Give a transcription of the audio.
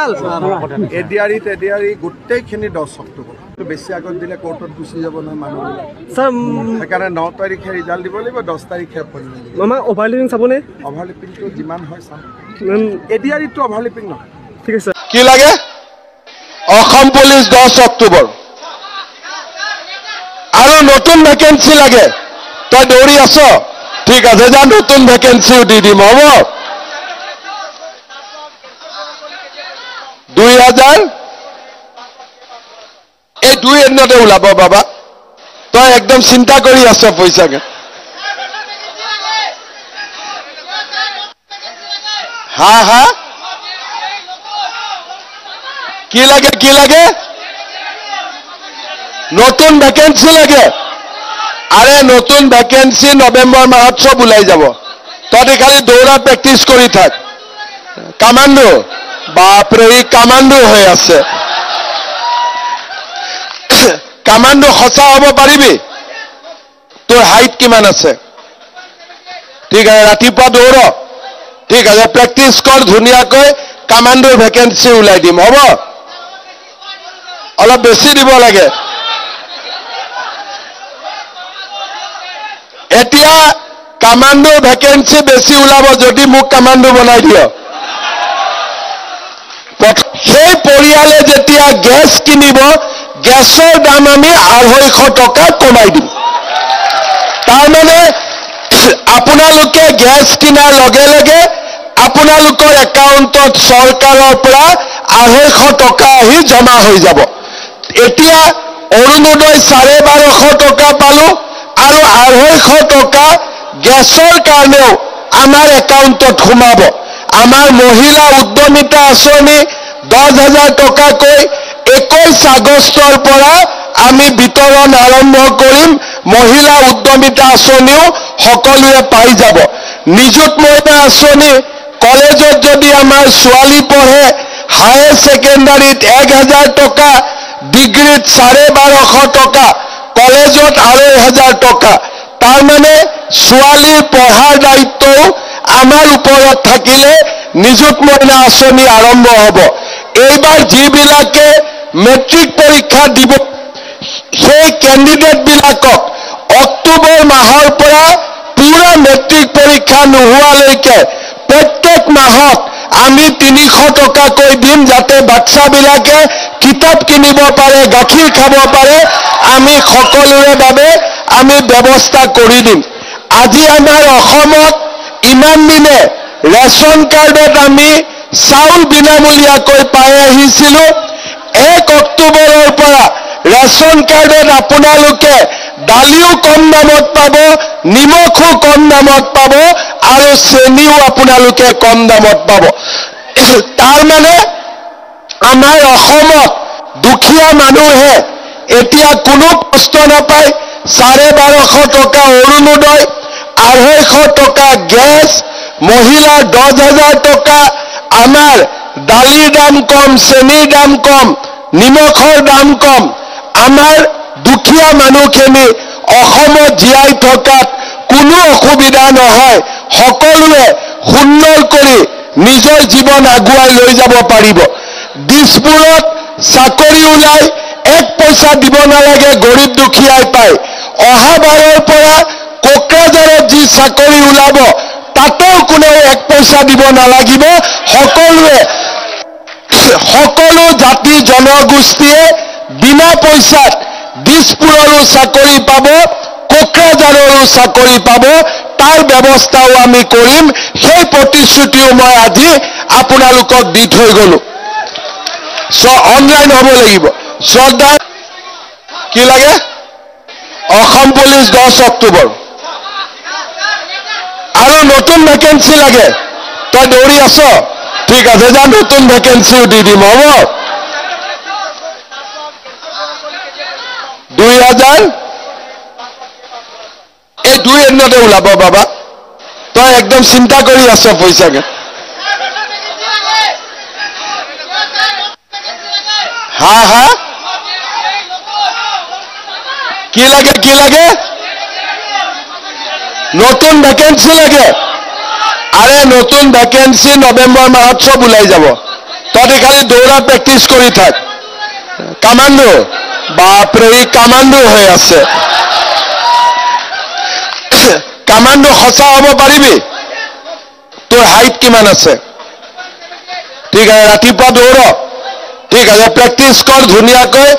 result ADR গোটেইখিনি 10 অক্টোবৰ বেছি আগত দিলে কোৰ্টত গুচি যাব নহয় মানুহ স্যাৰ সেইকাৰণে 9 তাৰিখে ৰিজাল্ট দিব লাগিব 10 তাৰিখে এপইণ্টমেণ্ট দিব মামা অভাৰলিপিং চাবনে অভাৰলিপিংটো যিমান হয় চাম এডিআৰিটো অভাৰলিপিং নহয় ঠিক আছে কি লাগে অসম পুলিচ 10 অক্টোবৰ আৰু নতুন ভ্যাকেন্সি লাগে তই দৌৰি আছ ঠিক আছে যা নতুন ভ্যাকেন্সিও দি দিম হ'ব 2000 এই 2 এদিনতে ওলাব বাবা তই একদম চিন্তা কৰি আছ পইচাকে হা হা কি লাগে নতুন ভ্যাকেন্সি লাগে আৰে নতুন ভ্যাকেন্সি নৱেম্বৰ মাহত সব ওলাই যাব তই খালি দৌৰা প্ৰেক্টিস কৰি থাক কামান্ডো বাপৰে ই কামান্ডো হৈ আছে কামান্ডো খসা হ'ব পাৰিবি তোৰ হাইট কিমান আছে ঠিক আছে ৰাতিপুৱা দৌৰ ঠিক আছে প্ৰেক্টিস কৰ ধুনীয়াকৈ কামান্ডোৰ ভ্যাকেন্সি ওলাই দিম হ'ব অলপ বেছি দিব লাগে এতিয়া কামান্ডো ভ্যাকেন্সি বেছি ওলাব যদি মোক কামান্ডো বনাই দিও সেই পৰিয়ালে যেতিয়া গ্যাস কিনিব গ্যাসৰ দাম আমি 250 টকা কমাই দিম তাৰ মানে আপোনালোকে গ্যাস কিনাৰ লগে লগে আপোনালোকৰ একাউণ্টত চৰকাৰৰ পৰা 250 টকা আহি জমা হৈ যাব এতিয়া অৰুণোদয় 1250 টকা পালো আৰু 250 টকা গ্যাসৰ কাৰণেও আমাৰ একাউণ্টত সোমাব আমাৰ মহিলা উদ্যমিতা আঁচনি 10,000 টকাকৈ 21 আগষ্টৰ পৰা আমি বিতৰণ আৰম্ভ কৰিম মহিলা উদ্যমিতা আঁচনিও সকলোৱে পাই যাব নিযুত মইনা আঁচনি কলেজত যদি আমাৰ ছোৱালী পঢ়ে হায়াৰ সেকেন্ডাৰীত 1000 টকা ডিগ্ৰীত 1250 টকা কলেজত 2,500 টকা তাৰ মানে ছোৱালীৰ পঢ়াৰ দায়িত্বও আমাৰ ওপৰত থাকিলে নিযুত মইনা আঁচনি আৰম্ভ হ'ব এইবাৰ যিবিলাকে মেট্ৰিক পৰীক্ষা দিব সেই ক্যান্ডিডেট বিলাকক অক্টোবৰ মাহৰ পৰা পুৰা মেট্ৰিক পৰীক্ষা নোহোৱালৈকে প্ৰত্যেক মাহত আমি 300 টকাকৈ দিম যাতে বাচ্চাবিলাকে কিতাপ কিনিব পাৰে গাখীৰ খাব পাৰে আমি সকলোৰে বাবে আমি ব্যৱস্থা কৰি দিম আজি আমাৰ অসমত ইমান দিনে ৰেশন কাৰ্ডত আমি চাউল বিনামূলীয়াকৈ পাই আহিছিলো 1 অক্টোবৰৰ পৰা ৰেশন কাৰ্ডত আপোনালোকে দালিও কম দামত পাব নিমখো কম দামত পাব আৰু চেনিও আপোনালোকে কম দামত পাব তাৰ মানে আমাৰ অসমত দুখীয়া মানুহে এতিয়া কোনো কষ্ট নাপায় 1250 টকা অৰুণোদয় 250 টকা গ্যাস মহিলা 10,000 টকা আমাৰ দালিৰ দাম কম চেনিৰ দাম কম নিমখৰ দাম কম আমাৰ দুখীয়া মানুহখিনি অসমত জীয়াই থকাত কোনো অসুবিধা নহয় সকলোৱে সুন্দৰ কৰি নিজৰ জীৱন আগুৱাই লৈ যাব পাৰিব দিছপুৰত চাকৰি ওলাই 1 পইচা দিব নালাগে গৰীব দুখীয়াই পায় অহা বাৰৰ পৰা কোকৰাঝাৰত যি চাকৰি ওলাব তাতেও কোনেও 1 পইচা দিব নালাগিব সকলো জাতি জনগোষ্ঠীয়ে বিনা পইচাত দিছপুৰৰো চাকৰি পাব কোকৰাঝাৰৰো চাকৰি পাব তাৰ ব্যৱস্থাও আমি কৰিম সেই প্ৰতিশ্ৰুতিও মই আজি আপোনালোকক দি থৈ গলো অনলাইন হ'ব লাগিব শ্ৰদ্ধা কি লাগে অসম পুলিচ 10 অক্টোবৰ আৰু নতুন ভ্যাকেন্সি লাগে তই দৌৰি আছ ঠিক আছে যা নতুন ভ্যাকেন্সিও দি দিম হ'ব 2000 এই 2 এদিনতে ওলাব বাবা তই একদম চিন্তা কৰি আছ পইচাকে হা হা কি লাগে নতুন ভ্যাকেন্সি লাগে আৰে নতুন ভ্যাকেন্সি নৱেম্বৰ মাহত সব ওলাই যাব তহঁতি খালি দৌৰা প্ৰেক্টিচ কৰি থাক কামাণ্ডো বাপৰে ই কামাণ্ডো হৈ আছে কামাণ্ডো সঁচা হ'ব পাৰিবি তোৰ হাইট কিমান আছে ঠিক আছে ৰাতিপুৱা দৌৰ ঠিক আছে প্ৰেক্টিচ কৰ ধুনীয়াকৈ